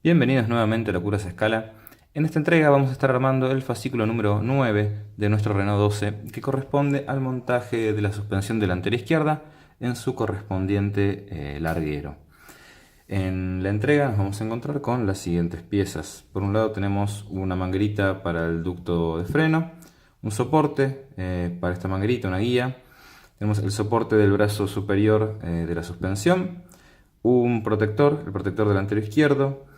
Bienvenidos nuevamente a Locuras a Escala. En esta entrega vamos a estar armando el fascículo número 9 de nuestro Renault 12, que corresponde al montaje de la suspensión delantera izquierda en su correspondiente larguero. En la entrega nos vamos a encontrar con las siguientes piezas. Por un lado tenemos una manguerita para el ducto de freno, un soporte para esta manguerita, una guía. Tenemos el soporte del brazo superior de la suspensión, un protector, el protector delantero izquierdo,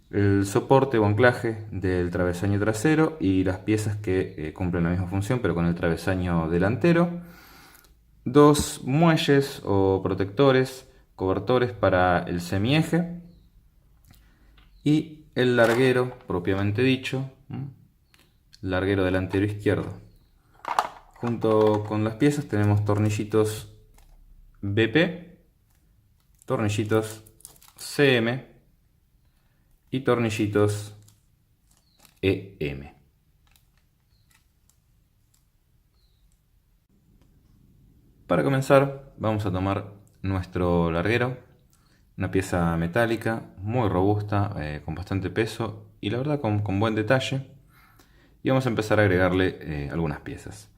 el soporte o anclaje del travesaño trasero y las piezas que cumplen la misma función pero con el travesaño delantero, dos muelles o protectores, cobertores para el semieje y el larguero propiamente dicho, larguero delantero izquierdo. Junto con las piezas tenemos tornillitos BP, tornillitos CM y tornillitos EM. Para comenzar vamos a tomar nuestro larguero, una pieza metálica muy robusta, con bastante peso y la verdad con buen detalle, y vamos a empezar a agregarle algunas piezas.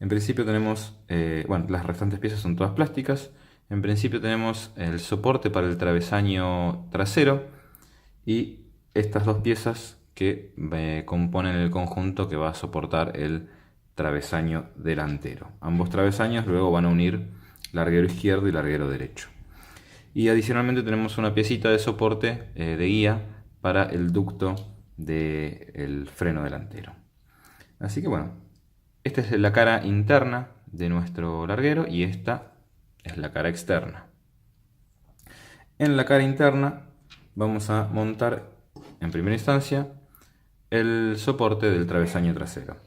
En principio tenemos, las restantes piezas son todas plásticas. En principio tenemos el soporte para el travesaño trasero y estas dos piezas que componen el conjunto que va a soportar el travesaño delantero. Ambos travesaños luego van a unir larguero izquierdo y larguero derecho. Y adicionalmente tenemos una piecita de soporte de guía para el ducto del freno delantero. Así que bueno, esta es la cara interna de nuestro larguero y esta es la cara externa. En la cara interna vamos a montar en primera instancia el soporte del travesaño trasero.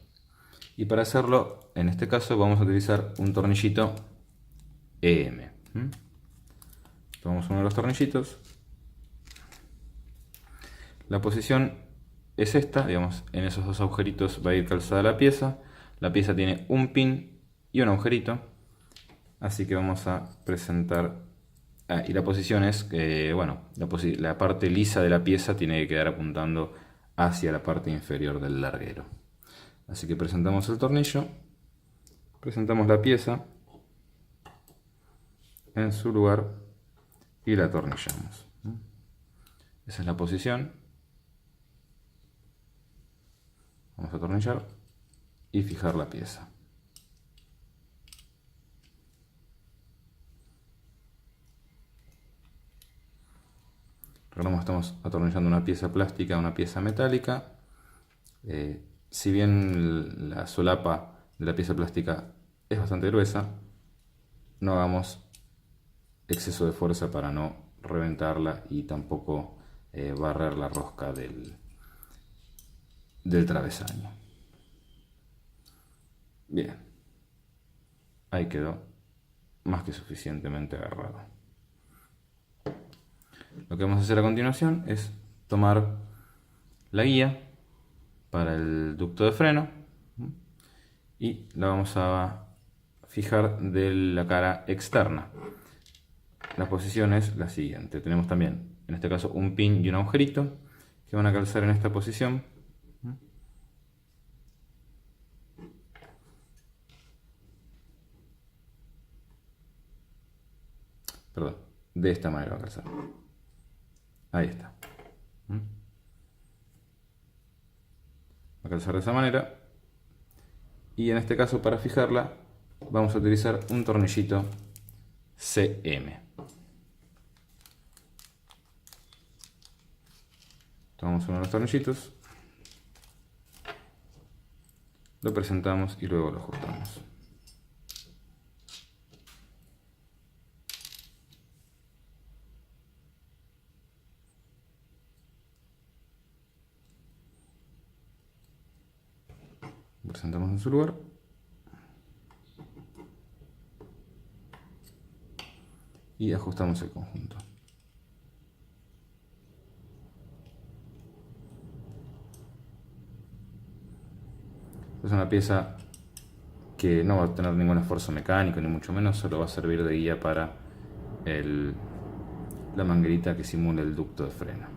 Y para hacerlo, en este caso, vamos a utilizar un tornillito EM. Tomamos uno de los tornillitos. La posición es esta, digamos, en esos dos agujeritos va a ir calzada la pieza. La pieza tiene un pin y un agujerito, así que vamos a presentar... y la posición es que, la parte lisa de la pieza tiene que quedar apuntando hacia la parte inferior del larguero. Así que presentamos el tornillo, presentamos la pieza en su lugar y la atornillamos. Esa es la posición. Vamos a atornillar y fijar la pieza. Recordemos que estamos atornillando una pieza plástica a una pieza metálica. Si bien la solapa de la pieza plástica es bastante gruesa, no hagamos exceso de fuerza para no reventarla y tampoco barrer la rosca del travesaño. Bien, ahí quedó más que suficientemente agarrado. Lo que vamos a hacer a continuación es tomar la guía para el ducto de freno y la vamos a fijar de la cara externa. La posición es la siguiente. Tenemos también, en este caso, un pin y un agujerito que van a calzar en esta posición. Perdón, de esta manera va a calzar. Ahí está. Va a calzar de esa manera. Y en este caso, para fijarla, vamos a utilizar un tornillito CM. Tomamos uno de los tornillitos, lo presentamos y luego lo ajustamos. Lo presentamos en su lugar. Y ajustamos el conjunto. Es una pieza que no va a tener ningún esfuerzo mecánico, ni mucho menos, solo va a servir de guía para la manguerita que simula el ducto de freno.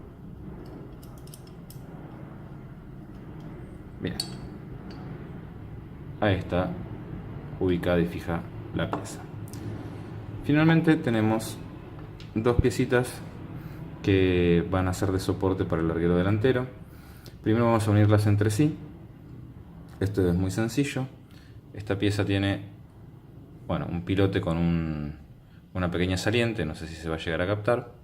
Bien, ahí está ubicada y fija la pieza. Finalmente tenemos dos piecitas que van a ser de soporte para el larguero delantero. Primero vamos a unirlas entre sí. Esto es muy sencillo. Esta pieza tiene, bueno, un pilote con una pequeña saliente, no sé si se va a llegar a captar.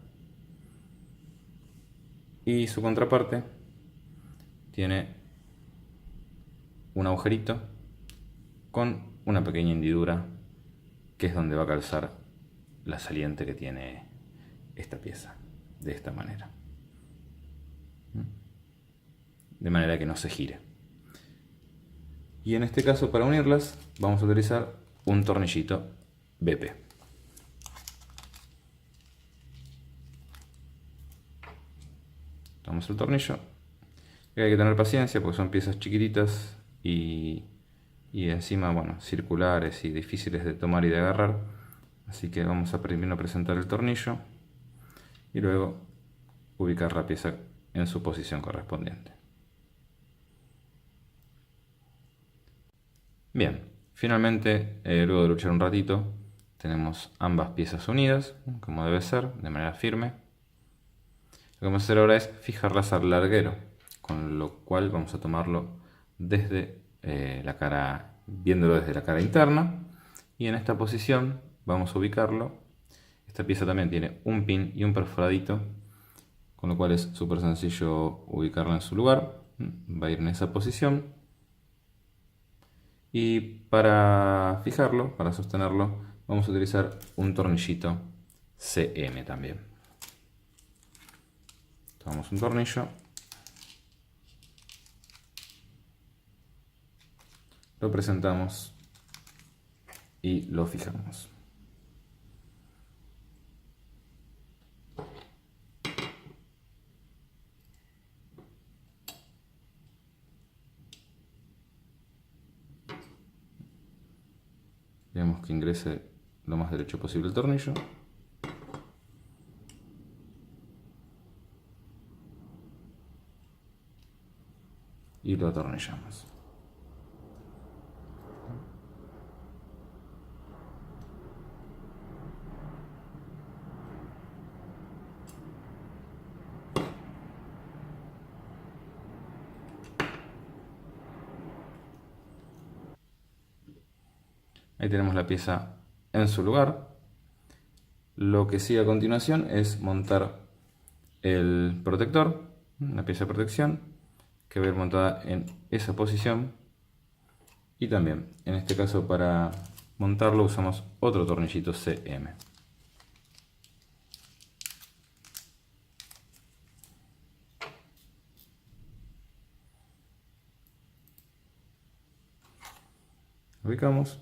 Y su contraparte tiene un agujerito con una pequeña hendidura que es donde va a calzar la saliente que tiene esta pieza, de esta manera. De manera que no se gire. Y en este caso, para unirlas, vamos a utilizar un tornillito BP. Tomamos el tornillo. Y hay que tener paciencia porque son piezas chiquititas y encima, bueno, circulares y difíciles de tomar y de agarrar. Así que vamos a primero presentar el tornillo y luego ubicar la pieza en su posición correspondiente. Bien, finalmente, luego de luchar un ratito, tenemos ambas piezas unidas, como debe ser, de manera firme. Lo que vamos a hacer ahora es fijarlas al larguero, con lo cual vamos a tomarlo desde la cara, viéndolo desde la cara interna, y en esta posición vamos a ubicarlo. Esta pieza también tiene un pin y un perforadito, con lo cual es súper sencillo ubicarla en su lugar. Va a ir en esa posición. Y para fijarlo, para sostenerlo, vamos a utilizar un tornillito CM también. Tomamos un tornillo, lo presentamos y lo fijamos. Veamos que ingrese lo más derecho posible el tornillo. Y lo atornillamos. Ahí tenemos la pieza en su lugar. Lo que sigue a continuación es montar el protector, una pieza de protección que va a ir montada en esa posición. Y también, en este caso, para montarlo usamos otro tornillito CM. Ubicamos.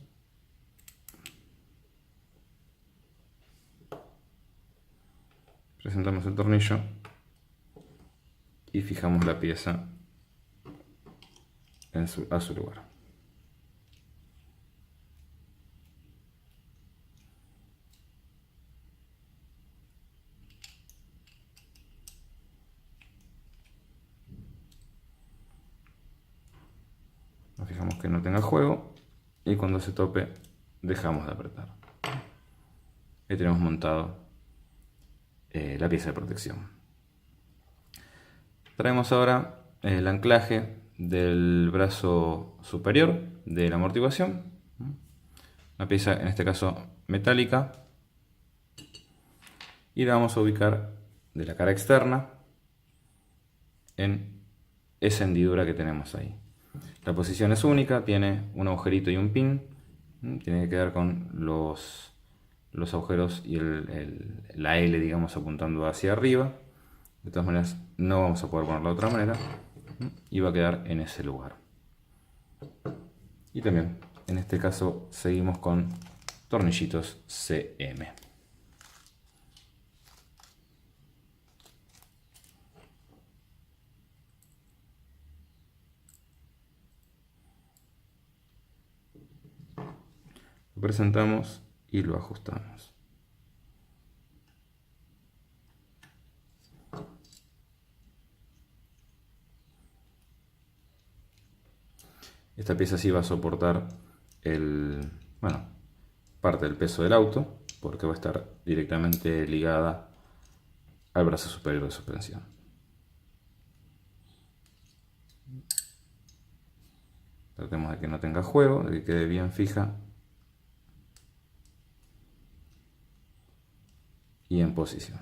Presentamos el tornillo y fijamos la pieza a su lugar. Nos fijamos que no tenga juego y cuando se tope dejamos de apretar. Ahí tenemos montado la pieza de protección. Traemos ahora el anclaje del brazo superior de la amortiguación, una pieza en este caso metálica, y la vamos a ubicar de la cara externa en esa hendidura que tenemos ahí. La posición es única, tiene un agujerito y un pin, tiene que quedar con los agujeros y la L, digamos, apuntando hacia arriba. De todas maneras no vamos a poder ponerlo de otra manera y va a quedar en ese lugar. Y también en este caso seguimos con tornillitos CM. Lo presentamos y lo ajustamos. Esta pieza sí va a soportar bueno, parte del peso del auto, porque va a estar directamente ligada al brazo superior de suspensión. Tratemos de que no tenga juego, de que quede bien fija y en posición.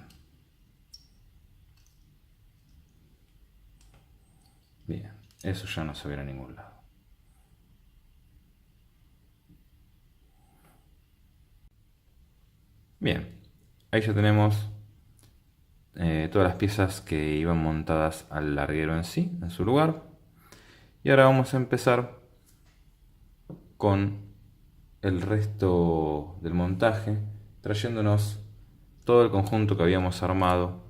Bien, eso ya no se verá a ningún lado. Bien, ahí ya tenemos todas las piezas que iban montadas al larguero en sí, en su lugar. Y ahora vamos a empezar con el resto del montaje, trayéndonos todo el conjunto que habíamos armado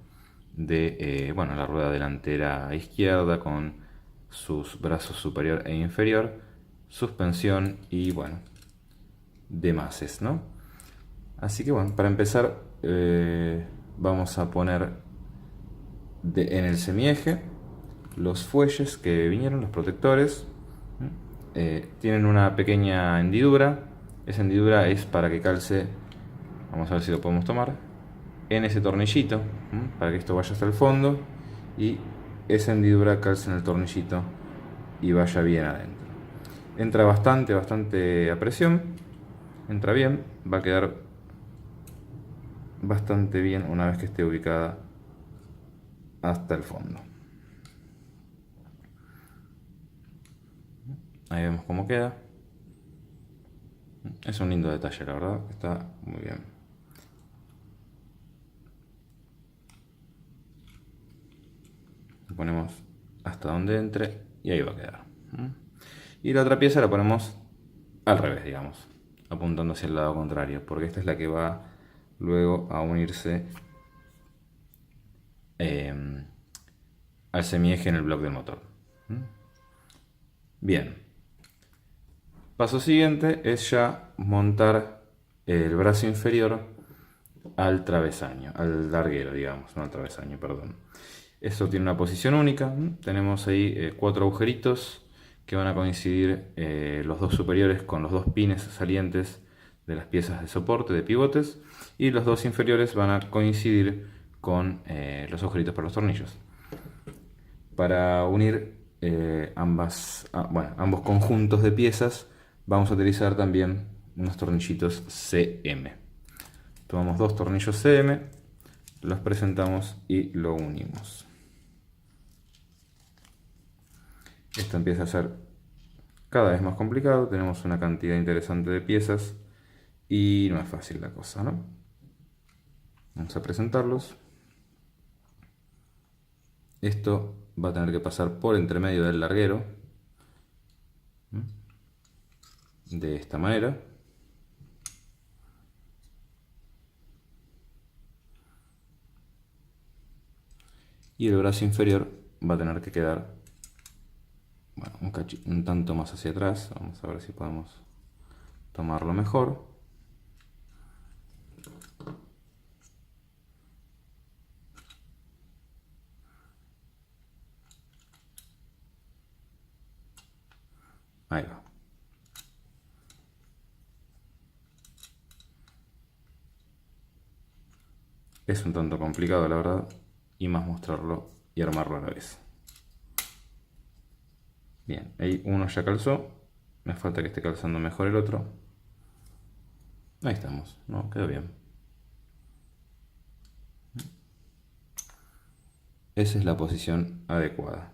de bueno, la rueda delantera izquierda con sus brazos superior e inferior, suspensión y bueno, demás, ¿no? Así que bueno, para empezar vamos a poner en el semieje los fuelles que vinieron, los protectores. Tienen una pequeña hendidura. Esa hendidura es para que calce, vamos a ver si lo podemos tomar, en ese tornillito, para que esto vaya hasta el fondo y esa hendidura calce en el tornillito y vaya bien adentro. Entra bastante a presión, entra bien, va a quedar bastante bien una vez que esté ubicada hasta el fondo. Ahí vemos cómo queda. Es un lindo detalle, la verdad, está muy bien. Lo ponemos hasta donde entre y ahí va a quedar. Y la otra pieza la ponemos al revés, digamos, apuntando hacia el lado contrario, porque esta es la que va luego a unirse al semieje en el bloque del motor. Bien. Paso siguiente es ya montar el brazo inferior al travesaño, al larguero, digamos, no al travesaño, perdón. Esto tiene una posición única. Tenemos ahí 4 agujeritos que van a coincidir los dos superiores con los 2 pines salientes de las piezas de soporte, de pivotes, y los 2 inferiores van a coincidir con los agujeritos para los tornillos. Para unir ambos conjuntos de piezas vamos a utilizar también unos tornillitos CM. Tomamos 2 tornillos CM, los presentamos y lo unimos. Esto empieza a ser cada vez más complicado, tenemos una cantidad interesante de piezas y no es fácil la cosa, ¿no? Vamos a presentarlos. Esto va a tener que pasar por entre medio del larguero, de esta manera. Y el brazo inferior va a tener que quedar, bueno, un tanto más hacia atrás. Vamos a ver si podemos tomarlo mejor. Ahí va. Es un tanto complicado, la verdad, y más mostrarlo y armarlo a la vez. Bien, ahí uno ya calzó, me falta que esté calzando mejor el otro. Ahí estamos, ¿no? Quedó bien. Esa es la posición adecuada.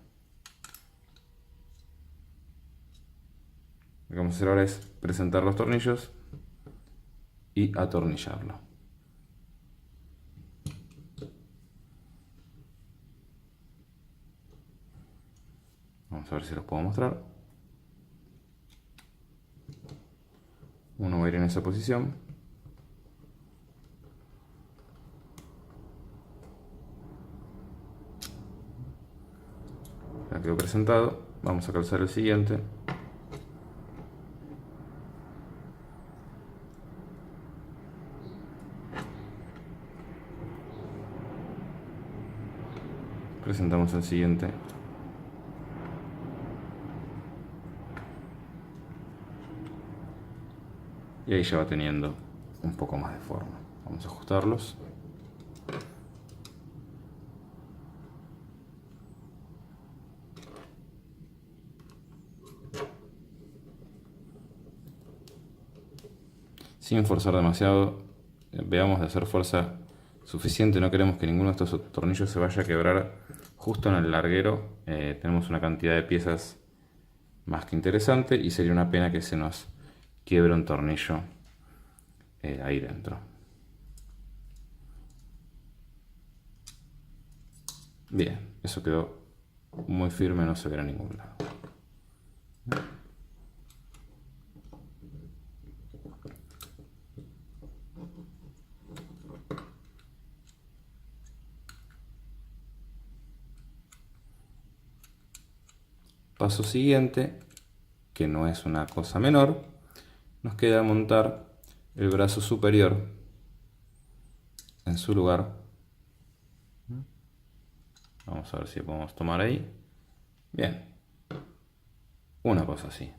Lo que vamos a hacer ahora es presentar los tornillos y atornillarlo. Vamos a ver si los puedo mostrar. Uno va a ir en esa posición. Ya quedó presentado. Vamos a calzar el siguiente. Presentamos el siguiente. y ahí ya va teniendo un poco más de forma. Vamos a ajustarlos. Sin forzar demasiado, veamos de hacer fuerza suficiente, no queremos que ninguno de estos tornillos se vaya a quebrar justo en el larguero. Tenemos una cantidad de piezas más que interesante y sería una pena que se nos quiebre un tornillo ahí dentro. Bien, eso quedó muy firme, no se verá a ningún lado. Paso siguiente, que no es una cosa menor, nos queda montar el brazo superior en su lugar. Vamos a ver si podemos tomar ahí. Bien, una cosa así.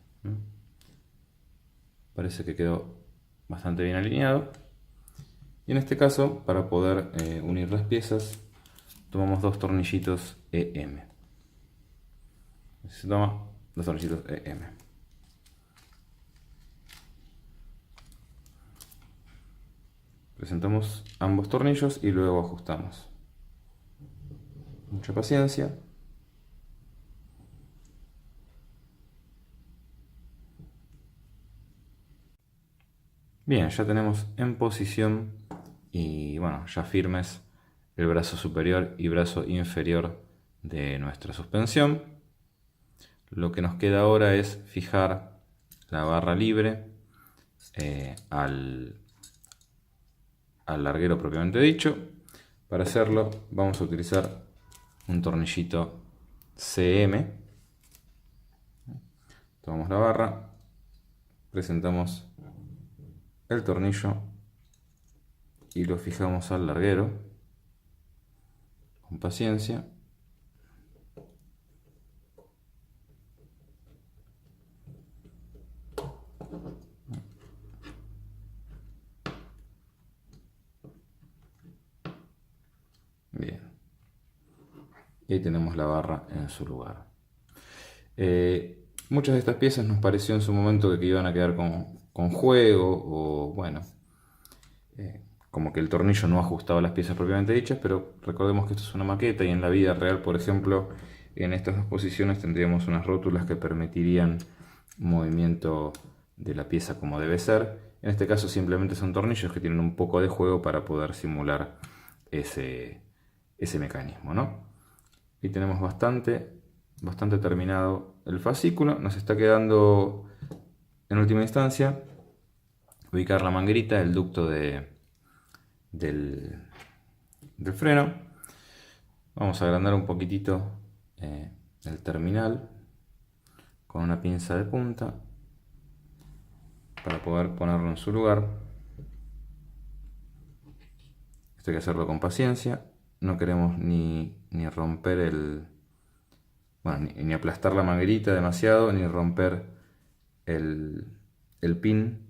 Parece que quedó bastante bien alineado. Y en este caso, para poder unir las piezas, tomamos dos tornillitos EM. Se toma dos tornillitos EM. Presentamos ambos tornillos y luego ajustamos. Mucha paciencia. Bien, ya tenemos en posición y bueno, ya firmes el brazo superior y brazo inferior de nuestra suspensión. Lo que nos queda ahora es fijar la barra libre al larguero propiamente dicho. Para hacerlo vamos a utilizar un tornillito CM. Tomamos la barra, presentamos el tornillo y lo fijamos al larguero con paciencia. Bien, y ahí tenemos la barra en su lugar. Muchas de estas piezas nos pareció en su momento que iban a quedar con juego o bueno, como que el tornillo no ajustaba las piezas propiamente dichas, pero recordemos que esto es una maqueta y en la vida real, por ejemplo, en estas dos posiciones tendríamos unas rótulas que permitirían movimiento de la pieza como debe ser. En este caso simplemente son tornillos que tienen un poco de juego para poder simular ese mecanismo, ¿no? Y tenemos bastante terminado el fascículo. Nos está quedando en última instancia ubicar la manguerita, el ducto del freno. Vamos a agrandar un poquitito el terminal con una pinza de punta para poder ponerlo en su lugar. Esto hay que hacerlo con paciencia. No queremos ni romper ni aplastar la manguerita demasiado, ni romper el pin,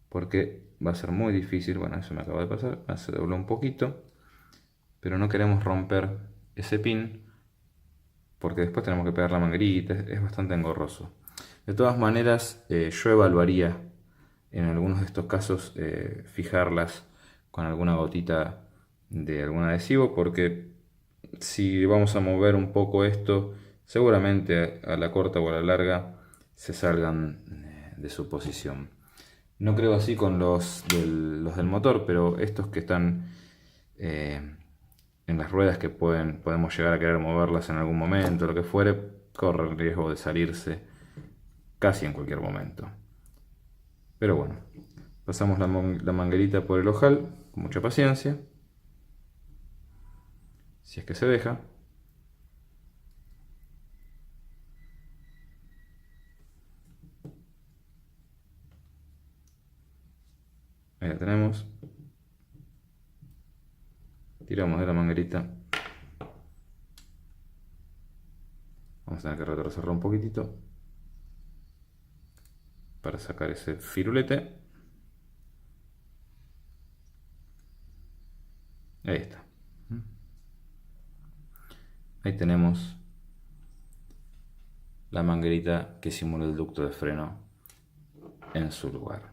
porque va a ser muy difícil. Bueno, eso me acaba de pasar, se dobló un poquito, pero no queremos romper ese pin porque después tenemos que pegar la manguerita, es bastante engorroso. De todas maneras, yo evaluaría en algunos de estos casos fijarlas con alguna gotita de algún adhesivo, porque si vamos a mover un poco esto, seguramente a la corta o a la larga se salgan de su posición. No creo así con los del motor, pero estos que están en las ruedas, que podemos llegar a querer moverlas en algún momento, lo que fuere, corre el riesgo de salirse casi en cualquier momento. Pero bueno, pasamos la manguerita por el ojal con mucha paciencia, si es que se deja. Ahí la tenemos. Tiramos de la manguerita. Vamos a tener que retorcerlo un poquitito para sacar ese firulete. Ahí está. Ahí tenemos la manguerita que simula el ducto de freno en su lugar.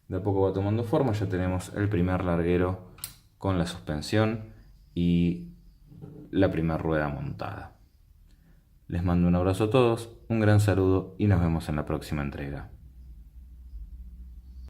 De a poco va tomando forma, ya tenemos el primer larguero con la suspensión y la primera rueda montada. Les mando un abrazo a todos, un gran saludo y nos vemos en la próxima entrega.